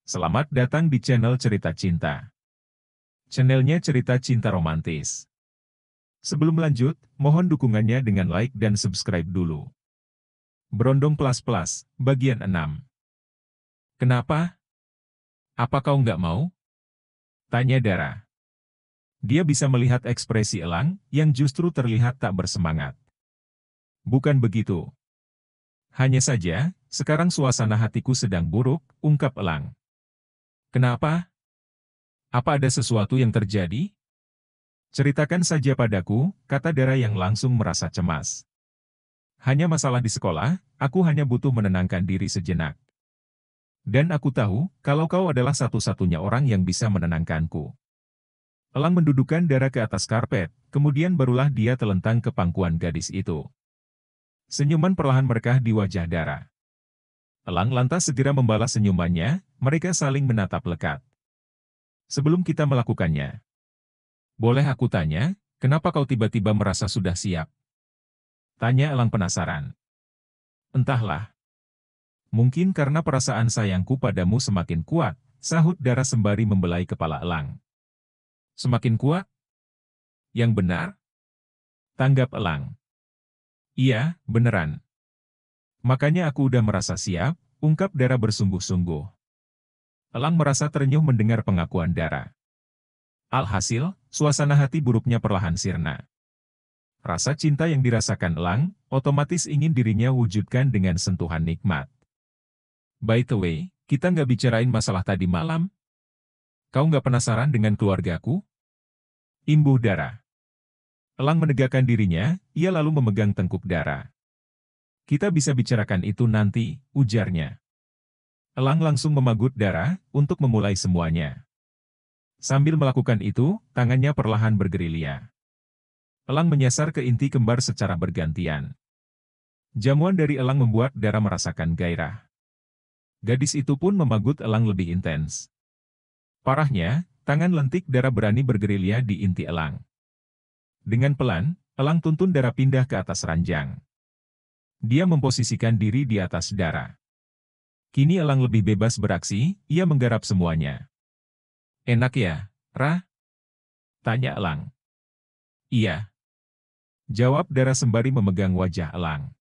Selamat datang di channel Cerita Cinta. Channelnya cerita cinta romantis. Sebelum lanjut, mohon dukungannya dengan like dan subscribe dulu. Berondong Plus, bagian 6. Kenapa? Apa kau nggak mau? Tanya Dara. Dia bisa melihat ekspresi Elang, yang justru terlihat tak bersemangat. Bukan begitu. Hanya saja, sekarang suasana hatiku sedang buruk, ungkap Elang. Kenapa? Apa ada sesuatu yang terjadi? Ceritakan saja padaku, kata Dara yang langsung merasa cemas. Hanya masalah di sekolah, aku hanya butuh menenangkan diri sejenak. Dan aku tahu, kalau kau adalah satu-satunya orang yang bisa menenangkanku. Elang mendudukkan Dara ke atas karpet, kemudian barulah dia telentang ke pangkuan gadis itu. Senyuman perlahan merekah di wajah Dara. Elang lantas segera membalas senyumannya, mereka saling menatap lekat. Sebelum kita melakukannya, boleh aku tanya, kenapa kau tiba-tiba merasa sudah siap? Tanya Elang penasaran. Entahlah. Mungkin karena perasaan sayangku padamu semakin kuat, sahut Dara sembari membelai kepala Elang. Semakin kuat? Yang benar? Tanggap Elang. Iya, beneran. Makanya aku udah merasa siap, ungkap Dara bersungguh-sungguh. Elang merasa terenyuh mendengar pengakuan Dara. Alhasil, suasana hati buruknya perlahan sirna. Rasa cinta yang dirasakan Elang, otomatis ingin dirinya wujudkan dengan sentuhan nikmat. By the way, kita nggak bicarain masalah tadi malam? Kau nggak penasaran dengan keluargaku? Imbuh Dara. Elang menegakkan dirinya, ia lalu memegang tengkuk Dara. Kita bisa bicarakan itu nanti, ujarnya. Elang langsung memagut Dara, untuk memulai semuanya. Sambil melakukan itu, tangannya perlahan bergerilya. Elang menyasar ke inti kembar secara bergantian. Jamuan dari Elang membuat Dara merasakan gairah. Gadis itu pun memagut Elang lebih intens. Parahnya, tangan lentik Dara berani bergerilya di inti Elang. Dengan pelan, Elang tuntun Dara pindah ke atas ranjang. Dia memposisikan diri di atas Dara. Kini Elang lebih bebas beraksi, ia menggarap semuanya. Enak ya, Ra? Tanya Elang. Iya. Jawab Dara sembari memegang wajah Elang.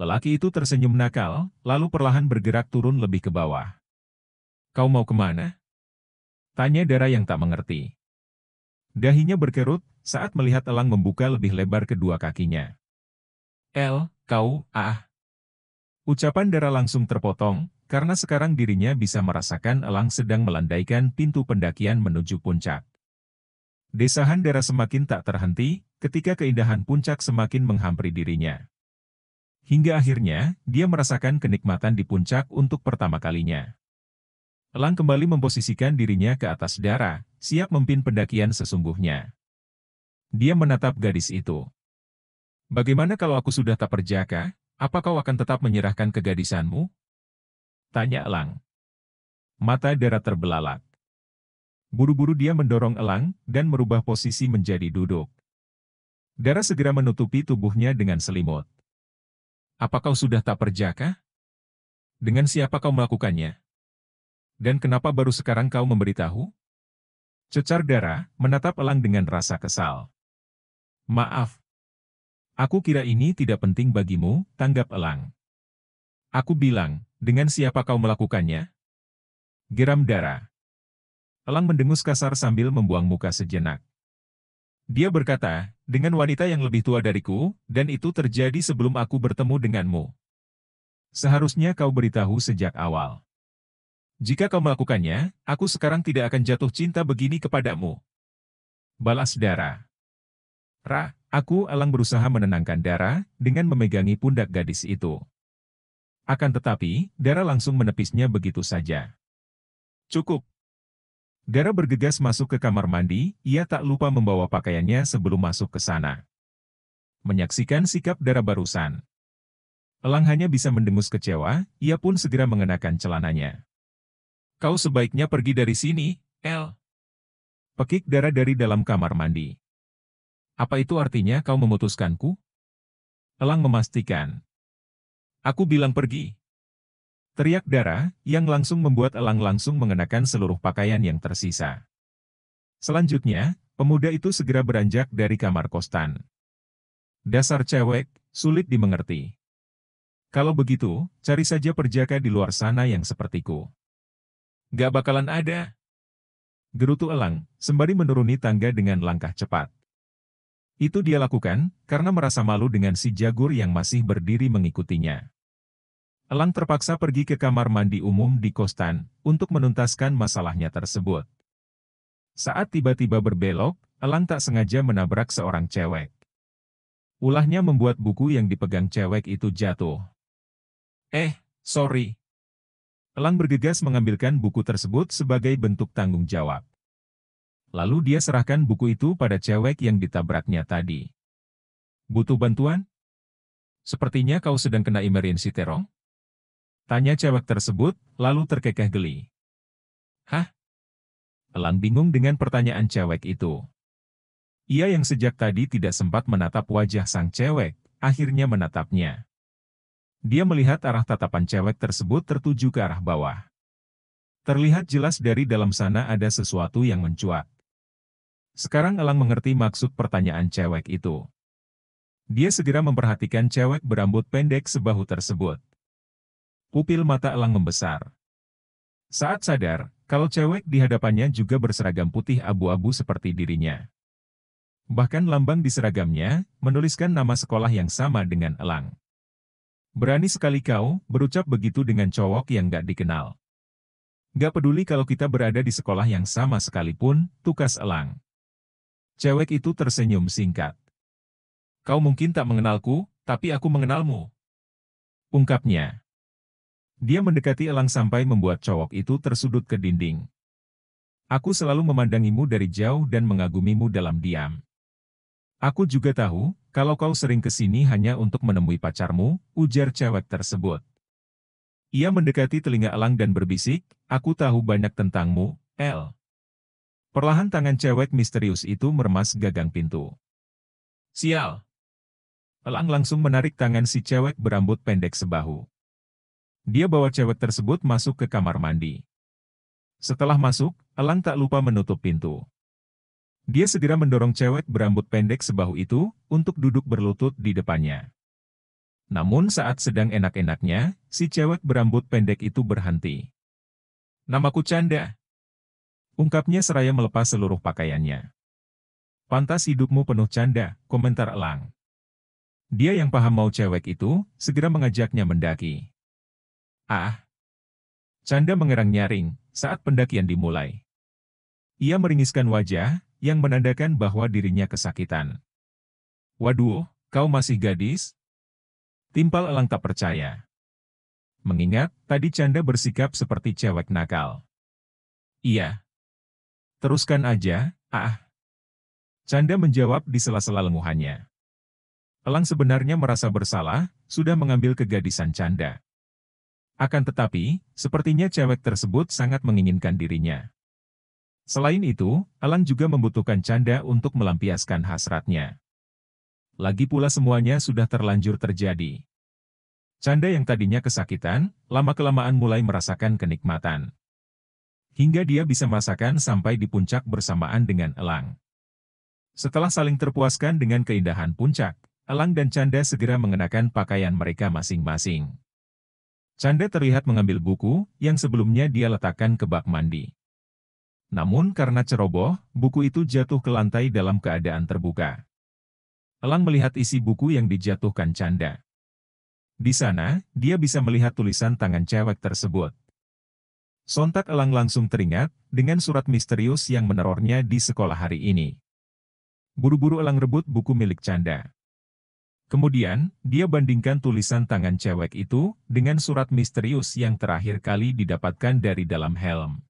Lelaki itu tersenyum nakal, lalu perlahan bergerak turun lebih ke bawah. Kau mau kemana? Tanya Dara yang tak mengerti. Dahinya berkerut, saat melihat Elang membuka lebih lebar kedua kakinya. Ucapan Dara langsung terpotong, karena sekarang dirinya bisa merasakan Elang sedang melandaikan pintu pendakian menuju puncak. Desahan Dara semakin tak terhenti, ketika keindahan puncak semakin menghampiri dirinya. Hingga akhirnya, dia merasakan kenikmatan di puncak untuk pertama kalinya. Elang kembali memposisikan dirinya ke atas Dara, siap memimpin pendakian sesungguhnya. Dia menatap gadis itu. Bagaimana kalau aku sudah tak perjaka? Apa kau akan tetap menyerahkan kegadisanmu? Tanya Elang. Mata Dara terbelalak. Buru-buru dia mendorong Elang, dan merubah posisi menjadi duduk. Dara segera menutupi tubuhnya dengan selimut. Apa kau sudah tak perjaka? Dengan siapa kau melakukannya? Dan kenapa baru sekarang kau memberitahu? Cecar Dara, menatap Elang dengan rasa kesal. Maaf. Aku kira ini tidak penting bagimu, tanggap Elang. Aku bilang, dengan siapa kau melakukannya? Geram Dara. Elang mendengus kasar sambil membuang muka sejenak. Dia berkata, dengan wanita yang lebih tua dariku, dan itu terjadi sebelum aku bertemu denganmu. Seharusnya kau beritahu sejak awal. Jika kau melakukannya, aku sekarang tidak akan jatuh cinta begini kepadamu. Balas Dara. Elang berusaha menenangkan Dara, dengan memegangi pundak gadis itu. Akan tetapi, Dara langsung menepisnya begitu saja. Cukup. Dara bergegas masuk ke kamar mandi, ia tak lupa membawa pakaiannya sebelum masuk ke sana. Menyaksikan sikap Dara barusan, Elang hanya bisa mendengus kecewa, ia pun segera mengenakan celananya. Kau sebaiknya pergi dari sini, El. Pekik Dara dari dalam kamar mandi. Apa itu artinya kau memutuskanku? Elang memastikan. Aku bilang pergi. Teriak Dara, yang langsung membuat Elang langsung mengenakan seluruh pakaian yang tersisa. Selanjutnya, pemuda itu segera beranjak dari kamar kosan. Dasar cewek, sulit dimengerti. Kalau begitu, cari saja perjaka di luar sana yang sepertiku. Gak bakalan ada. Gerutu Elang, sembari menuruni tangga dengan langkah cepat. Itu dia lakukan, karena merasa malu dengan si Jagur yang masih berdiri mengikutinya. Elang terpaksa pergi ke kamar mandi umum di kosan, untuk menuntaskan masalahnya tersebut. Saat tiba-tiba berbelok, Elang tak sengaja menabrak seorang cewek. Ulahnya membuat buku yang dipegang cewek itu jatuh. Sorry. Elang bergegas mengambilkan buku tersebut sebagai bentuk tanggung jawab. Lalu dia serahkan buku itu pada cewek yang ditabraknya tadi. Butuh bantuan? Sepertinya kau sedang kena emergency terong? Tanya cewek tersebut, lalu terkekeh geli. Hah? Elang bingung dengan pertanyaan cewek itu. Ia yang sejak tadi tidak sempat menatap wajah sang cewek, akhirnya menatapnya. Dia melihat arah tatapan cewek tersebut tertuju ke arah bawah. Terlihat jelas dari dalam sana ada sesuatu yang mencuat. Sekarang Elang mengerti maksud pertanyaan cewek itu. Dia segera memperhatikan cewek berambut pendek sebahu tersebut. Pupil mata Elang membesar. Saat sadar, kalau cewek di hadapannya juga berseragam putih abu-abu seperti dirinya. Bahkan lambang di seragamnya, menuliskan nama sekolah yang sama dengan Elang. Berani sekali kau, berucap begitu dengan cowok yang gak dikenal. Gak peduli kalau kita berada di sekolah yang sama sekalipun, tukas Elang. Cewek itu tersenyum singkat. Kau mungkin tak mengenalku, tapi aku mengenalmu. Ungkapnya. Dia mendekati Elang sampai membuat cowok itu tersudut ke dinding. Aku selalu memandangimu dari jauh dan mengagumimu dalam diam. Aku juga tahu, kalau kau sering ke sini hanya untuk menemui pacarmu, ujar cewek tersebut. Ia mendekati telinga Elang dan berbisik, aku tahu banyak tentangmu, El. Perlahan tangan cewek misterius itu meremas gagang pintu. Sial. Elang langsung menarik tangan si cewek berambut pendek sebahu. Dia bawa cewek tersebut masuk ke kamar mandi. Setelah masuk, Elang tak lupa menutup pintu. Dia segera mendorong cewek berambut pendek sebahu itu untuk duduk berlutut di depannya. Namun saat sedang enak-enaknya, si cewek berambut pendek itu berhenti. Namaku Canda. Ungkapnya seraya melepas seluruh pakaiannya. Pantas hidupmu penuh canda, komentar Elang. Dia yang paham mau cewek itu, segera mengajaknya mendaki. Canda mengerang nyaring saat pendakian dimulai. Ia meringiskan wajah, yang menandakan bahwa dirinya kesakitan. Waduh, kau masih gadis? Timpal Elang tak percaya. Mengingat, tadi Canda bersikap seperti cewek nakal. Iya. Teruskan aja, Canda menjawab di sela-sela lenguhannya. Elang sebenarnya merasa bersalah, sudah mengambil kegadisan Canda. Akan tetapi, sepertinya cewek tersebut sangat menginginkan dirinya. Selain itu, Elang juga membutuhkan Canda untuk melampiaskan hasratnya. Lagi pula semuanya sudah terlanjur terjadi. Canda yang tadinya kesakitan, lama-kelamaan mulai merasakan kenikmatan. Hingga dia bisa merasakan sampai di puncak bersamaan dengan Elang. Setelah saling terpuaskan dengan keindahan puncak, Elang dan Canda segera mengenakan pakaian mereka masing-masing. Canda terlihat mengambil buku, yang sebelumnya dia letakkan ke bak mandi. Namun karena ceroboh, buku itu jatuh ke lantai dalam keadaan terbuka. Elang melihat isi buku yang dijatuhkan Canda. Di sana, dia bisa melihat tulisan tangan cewek tersebut. Sontak Elang langsung teringat, dengan surat misterius yang menerornya di sekolah hari ini. Buru-buru Elang rebut buku milik Canda. Kemudian, dia bandingkan tulisan tangan cewek itu dengan surat misterius yang terakhir kali didapatkan dari dalam helm.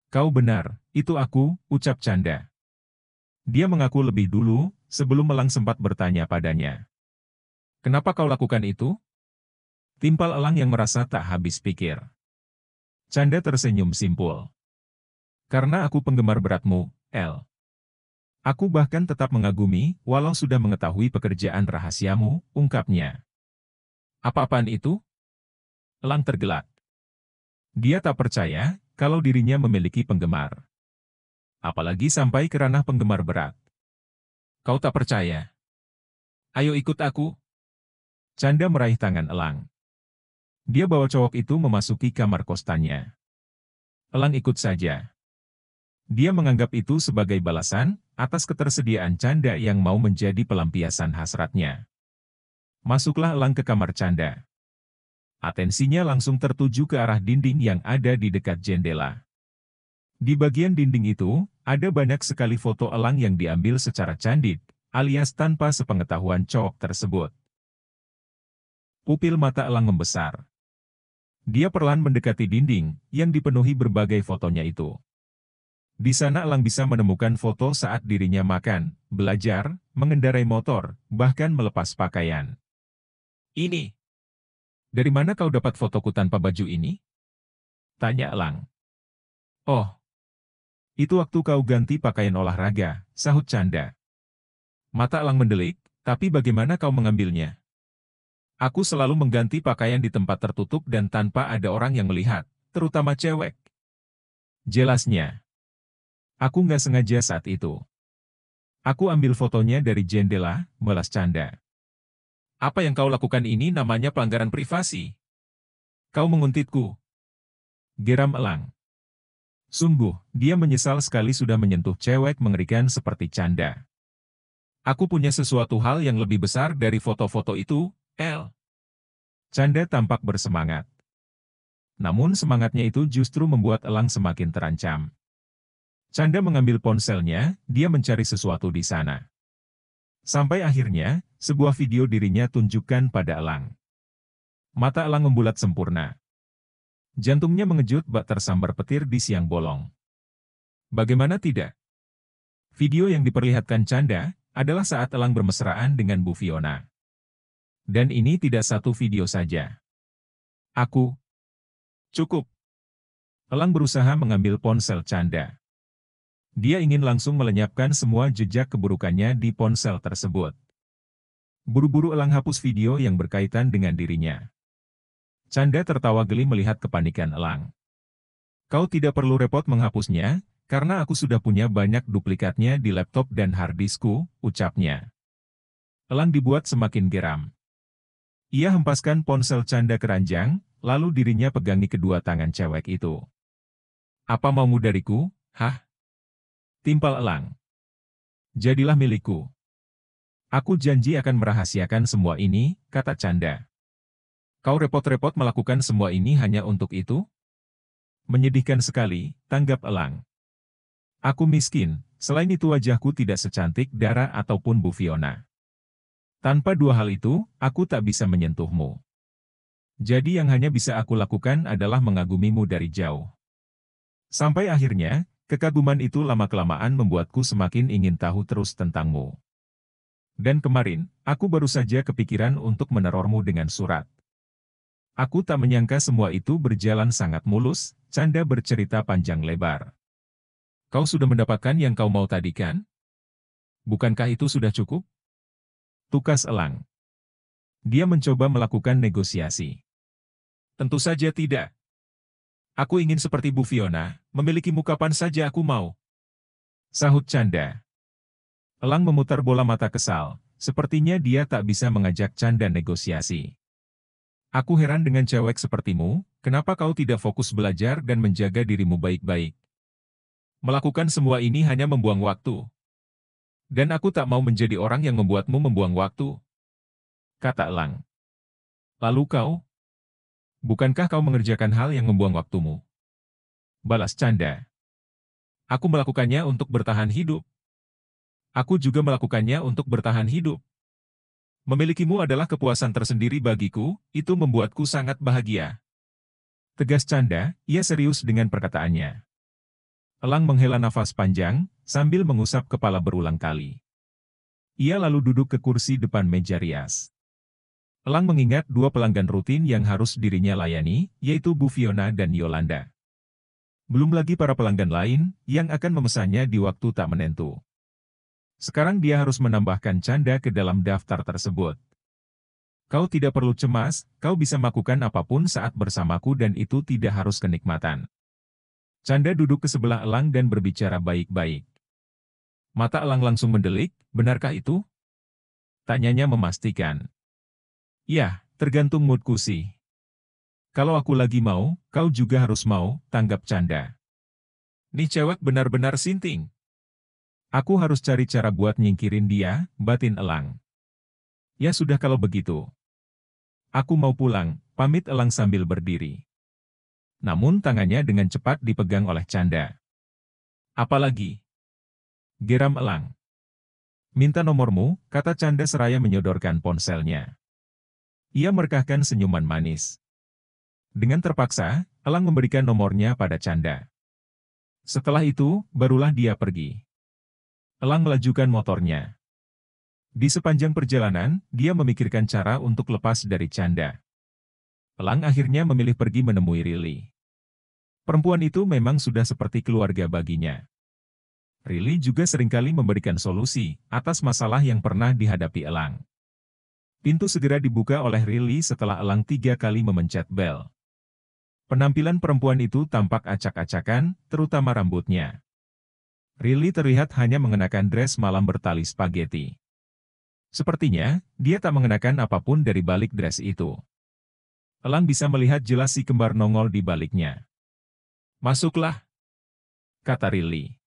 Kau benar, itu aku, ucap Canda. Dia mengaku lebih dulu, sebelum Elang sempat bertanya padanya. Kenapa kau lakukan itu? Timpal Elang yang merasa tak habis pikir. Canda tersenyum simpul. Karena aku penggemar beratmu, El. Aku bahkan tetap mengagumi, walau sudah mengetahui pekerjaan rahasiamu, ungkapnya. Apa-apaan itu? Elang tergelak. Dia tak percaya kalau dirinya memiliki penggemar. Apalagi sampai ke ranah penggemar berat. Kau tak percaya? Ayo ikut aku. Canda meraih tangan Elang. Dia bawa cowok itu memasuki kamar kostannya. Elang ikut saja. Dia menganggap itu sebagai balasan atas ketersediaan Canda yang mau menjadi pelampiasan hasratnya. Masuklah Elang ke kamar Canda. Atensinya langsung tertuju ke arah dinding yang ada di dekat jendela. Di bagian dinding itu, ada banyak sekali foto Elang yang diambil secara candid, alias tanpa sepengetahuan cowok tersebut. Pupil mata Elang membesar. Dia perlahan mendekati dinding yang dipenuhi berbagai fotonya itu. Di sana Elang bisa menemukan foto saat dirinya makan, belajar, mengendarai motor, bahkan melepas pakaian. Ini. Dari mana kau dapat fotoku tanpa baju ini? Tanya Elang. Oh, itu waktu kau ganti pakaian olahraga, sahut Canda. Mata Elang mendelik, tapi bagaimana kau mengambilnya? Aku selalu mengganti pakaian di tempat tertutup dan tanpa ada orang yang melihat, terutama cewek. Jelasnya. Aku nggak sengaja saat itu. Aku ambil fotonya dari jendela, balas Canda. Apa yang kau lakukan ini namanya pelanggaran privasi. Kau menguntitku. Geram Elang. Sungguh, dia menyesal sekali sudah menyentuh cewek mengerikan seperti Canda. Aku punya sesuatu hal yang lebih besar dari foto-foto itu, El. Canda tampak bersemangat. Namun semangatnya itu justru membuat Elang semakin terancam. Canda mengambil ponselnya, dia mencari sesuatu di sana. Sampai akhirnya, sebuah video dirinya tunjukkan pada Elang. Mata Elang membulat sempurna. Jantungnya mengejut bak tersambar petir di siang bolong. Bagaimana tidak? Video yang diperlihatkan Canda adalah saat Elang bermesraan dengan Bu Fiona. Dan ini tidak satu video saja. Cukup. Elang berusaha mengambil ponsel Canda. Dia ingin langsung melenyapkan semua jejak keburukannya di ponsel tersebut. Buru-buru Elang hapus video yang berkaitan dengan dirinya. Canda tertawa geli melihat kepanikan Elang. Kau tidak perlu repot menghapusnya, karena aku sudah punya banyak duplikatnya di laptop dan harddiskku, ucapnya. Elang dibuat semakin geram. Ia hempaskan ponsel Canda ke ranjang, lalu dirinya pegangi kedua tangan cewek itu. Apa maumu dariku, hah? Timpal Elang. Jadilah milikku. Aku janji akan merahasiakan semua ini, kata Canda. Kau repot-repot melakukan semua ini hanya untuk itu? Menyedihkan sekali, tanggap Elang. Aku miskin, selain itu wajahku tidak secantik Dara ataupun Bu Fiona. Tanpa dua hal itu, aku tak bisa menyentuhmu. Jadi yang hanya bisa aku lakukan adalah mengagumimu dari jauh. Sampai akhirnya, kekaguman itu lama-kelamaan membuatku semakin ingin tahu terus tentangmu. Dan kemarin, aku baru saja kepikiran untuk menerormu dengan surat. Aku tak menyangka semua itu berjalan sangat mulus, Canda bercerita panjang lebar. Kau sudah mendapatkan yang kau mau tadi kan? Bukankah itu sudah cukup? Tukas Elang. Dia mencoba melakukan negosiasi. Tentu saja tidak. Aku ingin seperti Bu Fiona, memilikimu kapan saja aku mau. Sahut Canda. Elang memutar bola mata kesal, sepertinya dia tak bisa mengajak Canda negosiasi. Aku heran dengan cewek sepertimu, kenapa kau tidak fokus belajar dan menjaga dirimu baik-baik? Melakukan semua ini hanya membuang waktu. Dan aku tak mau menjadi orang yang membuatmu membuang waktu. Kata Elang. Lalu kau? Bukankah kau mengerjakan hal yang membuang waktumu? Balas Canda. Aku melakukannya untuk bertahan hidup. Aku juga melakukannya untuk bertahan hidup. Memilikimu adalah kepuasan tersendiri bagiku, itu membuatku sangat bahagia. Tegas Canda, ia serius dengan perkataannya. Elang menghela nafas panjang, sambil mengusap kepala berulang kali. Ia lalu duduk ke kursi depan meja rias. Elang mengingat dua pelanggan rutin yang harus dirinya layani, yaitu Bu Fiona dan Yolanda. Belum lagi para pelanggan lain, yang akan memesannya di waktu tak menentu. Sekarang dia harus menambahkan Canda ke dalam daftar tersebut. Kau tidak perlu cemas, kau bisa melakukan apapun saat bersamaku dan itu tidak harus kenikmatan. Canda duduk ke sebelah Elang dan berbicara baik-baik. Mata Elang langsung mendelik, benarkah itu? Tanyanya memastikan. Ya, tergantung moodku sih. Kalau aku lagi mau, kau juga harus mau, tanggap Canda. Nih cewek benar-benar sinting. Aku harus cari cara buat nyingkirin dia, batin Elang. Ya sudah kalau begitu. Aku mau pulang, pamit Elang sambil berdiri. Namun tangannya dengan cepat dipegang oleh Canda. Apalagi? Geram Elang. Minta nomormu, kata Canda seraya menyodorkan ponselnya. Ia merekahkan senyuman manis. Dengan terpaksa, Elang memberikan nomornya pada Canda. Setelah itu, barulah dia pergi. Elang melajukan motornya. Di sepanjang perjalanan, dia memikirkan cara untuk lepas dari Canda. Elang akhirnya memilih pergi menemui Rili. Perempuan itu memang sudah seperti keluarga baginya. Rili juga seringkali memberikan solusi atas masalah yang pernah dihadapi Elang. Pintu segera dibuka oleh Rili setelah Elang 3 kali memencet bel. Penampilan perempuan itu tampak acak-acakan, terutama rambutnya. Rili terlihat hanya mengenakan dress malam bertali spaghetti. Sepertinya, dia tak mengenakan apapun dari balik dress itu. Elang bisa melihat jelas si kembar nongol di baliknya. Masuklah, kata Rili.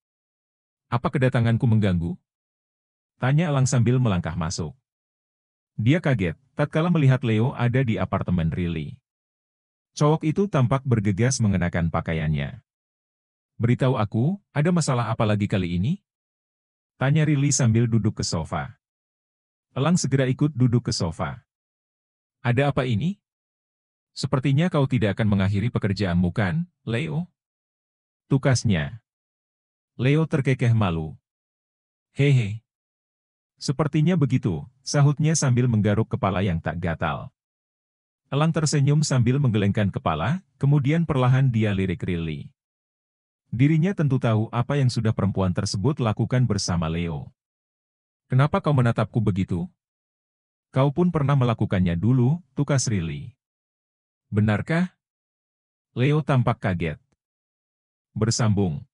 Apa kedatanganku mengganggu? Tanya Elang sambil melangkah masuk. Dia kaget, tatkala melihat Leo ada di apartemen Rili. Cowok itu tampak bergegas mengenakan pakaiannya. Beritahu aku, ada masalah apa lagi kali ini? Tanya Rili sambil duduk ke sofa. Elang segera ikut duduk ke sofa. Ada apa ini? Sepertinya kau tidak akan mengakhiri pekerjaanmu kan, Leo? Tukasnya. Leo terkekeh malu. Hehe. Sepertinya begitu, sahutnya sambil menggaruk kepala yang tak gatal. Elang tersenyum sambil menggelengkan kepala, kemudian perlahan dia lirik Rili. Dirinya tentu tahu apa yang sudah perempuan tersebut lakukan bersama Leo. Kenapa kau menatapku begitu? Kau pun pernah melakukannya dulu, tukas Rili. Benarkah? Leo tampak kaget. Bersambung.